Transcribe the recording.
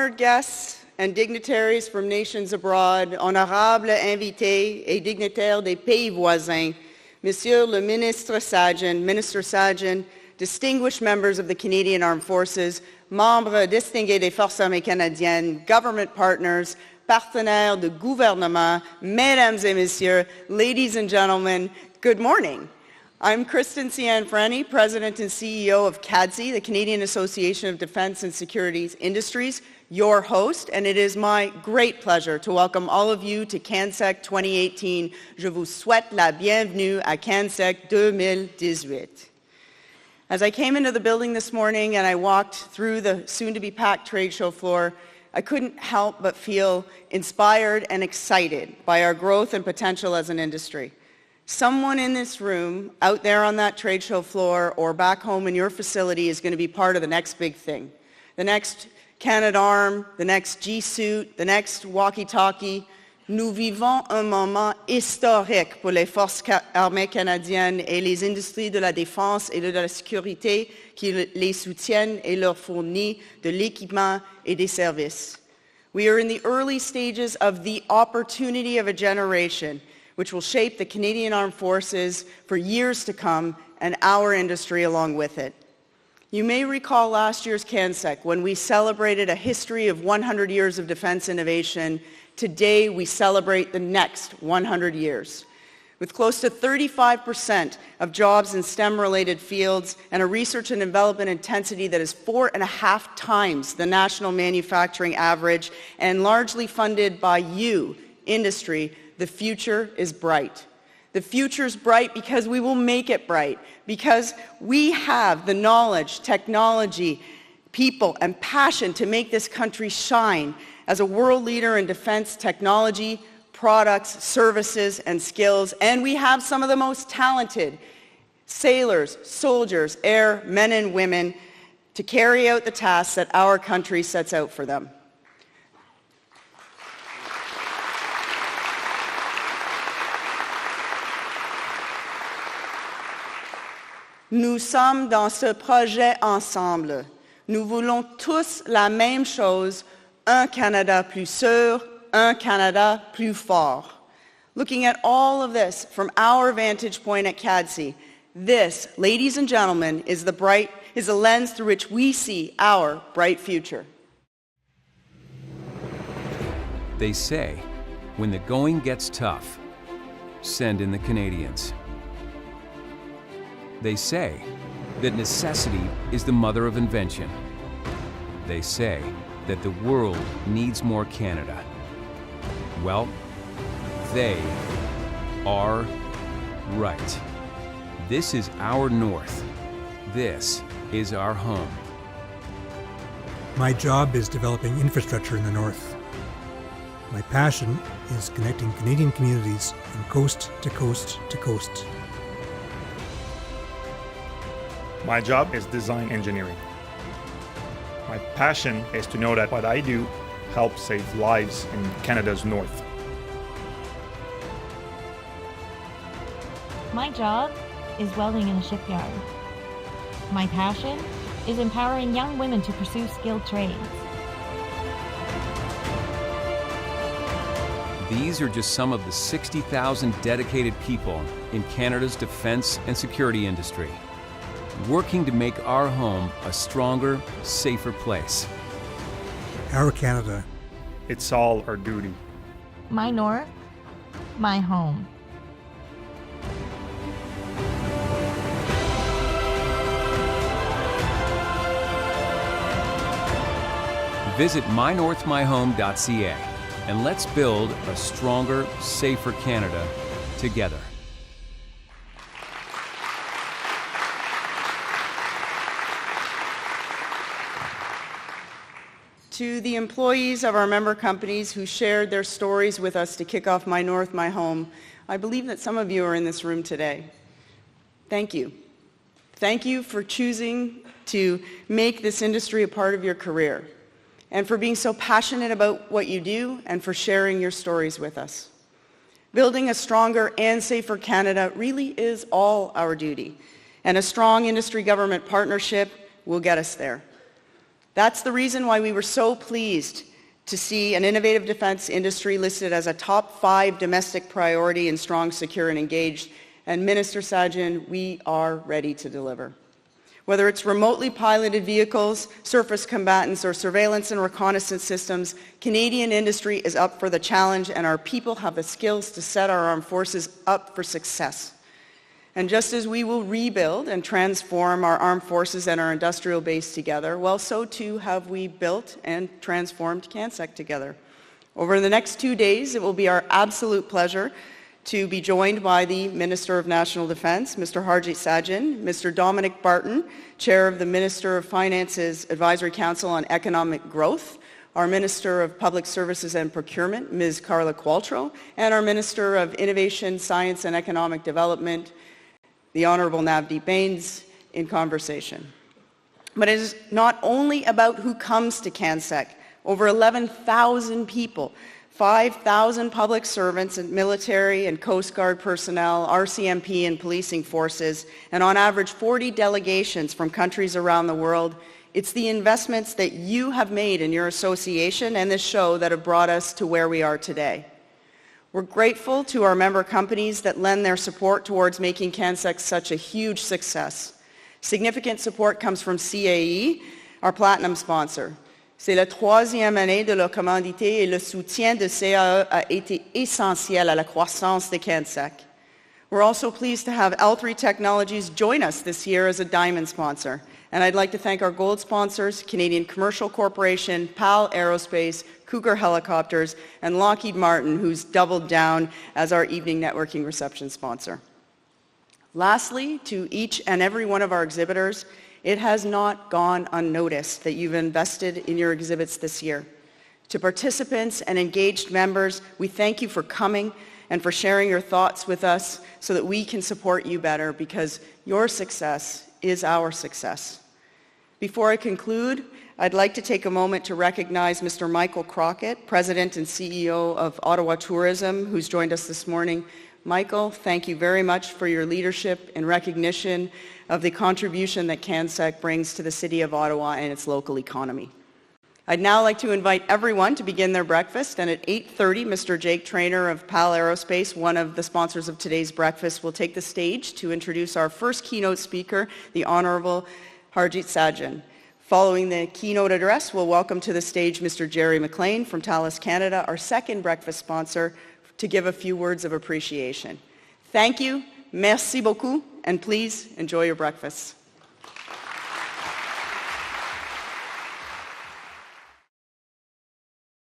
Honored guests and dignitaries from nations abroad, honorables invités et dignitaires des pays voisins, Monsieur le Ministre Sajjan, distinguished members of the Canadian Armed Forces, membres distingués des Forces armées canadiennes, government partners, partenaires de gouvernement, mesdames et messieurs, ladies and gentlemen, good morning. I'm Kristen Cianfrani, President and CEO of CANSEC, the Canadian Association of Defence and Securities Industries, your host, and it is my great pleasure to welcome all of you to CANSEC 2018. Je vous souhaite la bienvenue à CANSEC 2018. As I came into the building this morning and I walked through the soon-to-be-packed trade show floor, I couldn't help but feel inspired and excited by our growth and potential as an industry. Someone in this room, out there on that trade show floor or back home in your facility is going to be part of the next big thing. The next Canadarm, the next G-suit, the next walkie-talkie. Nous vivons un moment historique pour les forces armées canadiennes et les industries de la défense et de la sécurité qui les soutiennent et leur fournissent de l'équipement et des services. We are in the early stages of the opportunity of a generation which will shape the Canadian Armed Forces for years to come and our industry along with it. You may recall last year's CANSEC when we celebrated a history of 100 years of defense innovation. Today we celebrate the next 100 years. With close to 35% of jobs in STEM-related fields and a research and development intensity that is 4.5 times the national manufacturing average and largely funded by you, industry, the future is bright. The future is bright because we will make it bright, because we have the knowledge, technology, people, and passion to make this country shine as a world leader in defense technology, products, services, and skills, and we have some of the most talented sailors, soldiers, airmen and women to carry out the tasks that our country sets out for them. Nous sommes dans ce projet ensemble. Nous voulons tous la même chose, un Canada plus sûr, un Canada plus fort. Looking at all of this from our vantage point at CADSE, this, ladies and gentlemen, is the lens through which we see our bright future. They say, when the going gets tough, send in the Canadians. They say that necessity is the mother of invention. They say that the world needs more Canada. Well, they are right. This is our North. This is our home. My job is developing infrastructure in the North. My passion is connecting Canadian communities from coast to coast to coast. My job is design engineering. My passion is to know that what I do helps save lives in Canada's north. My job is welding in a shipyard. My passion is empowering young women to pursue skilled trades. These are just some of the 60,000 dedicated people in Canada's defense and security industry, working to make our home a stronger, safer place. Our Canada. It's all our duty. My North, my home. Visit mynorthmyhome.ca and let's build a stronger, safer Canada together. To the employees of our member companies who shared their stories with us to kick off My North, My Home, I believe that some of you are in this room today. Thank you. Thank you for choosing to make this industry a part of your career, and for being so passionate about what you do, and for sharing your stories with us. Building a stronger and safer Canada really is all our duty, and a strong industry-government partnership will get us there. That's the reason why we were so pleased to see an innovative defense industry listed as a top 5 domestic priority in strong, secure, and engaged. And Minister Sajjan, we are ready to deliver. Whether it's remotely piloted vehicles, surface combatants, or surveillance and reconnaissance systems, Canadian industry is up for the challenge, and our people have the skills to set our armed forces up for success. And just as we will rebuild and transform our armed forces and our industrial base together, well, so too have we built and transformed CANSEC together. Over the next 2 days, it will be our absolute pleasure to be joined by the Minister of National Defence, Mr. Harjit Sajjan, Mr. Dominic Barton, Chair of the Minister of Finance's Advisory Council on Economic Growth, our Minister of Public Services and Procurement, Ms. Carla Qualtrough, and our Minister of Innovation, Science and Economic Development, the Honourable Navdeep Bains, in conversation. But it is not only about who comes to CANSEC. Over 11,000 people, 5,000 public servants and military and Coast Guard personnel, RCMP and policing forces, and on average 40 delegations from countries around the world. It's the investments that you have made in your association and this show that have brought us to where we are today. We're grateful to our member companies that lend their support towards making CANSEC such a huge success. Significant support comes from CAE, our platinum sponsor. C'est la 3e année de leur commandité et le soutien de CAE a été essentiel à la croissance de CANSEC. We're also pleased to have L3 Technologies join us this year as a diamond sponsor. And I'd like to thank our gold sponsors, Canadian Commercial Corporation, PAL Aerospace, Cougar Helicopters, and Lockheed Martin, who's doubled down as our evening networking reception sponsor. Lastly, to each and every one of our exhibitors, it has not gone unnoticed that you've invested in your exhibits this year. To participants and engaged members, we thank you for coming and for sharing your thoughts with us so that we can support you better, because your success is our success. Before I conclude, I'd like to take a moment to recognize Mr. Michael Crockett, President and CEO of Ottawa Tourism, who's joined us this morning. Michael, thank you very much for your leadership and recognition of the contribution that CANSEC brings to the City of Ottawa and its local economy. I'd now like to invite everyone to begin their breakfast, and at 8:30, Mr. Jake Traynor of PAL Aerospace, one of the sponsors of today's breakfast, will take the stage to introduce our first keynote speaker, the Honourable Harjit Sajjan. Following the keynote address, we'll welcome to the stage Mr. Jerry McLean from Thales Canada, our second breakfast sponsor, to give a few words of appreciation. Thank you, merci beaucoup, and please enjoy your breakfasts.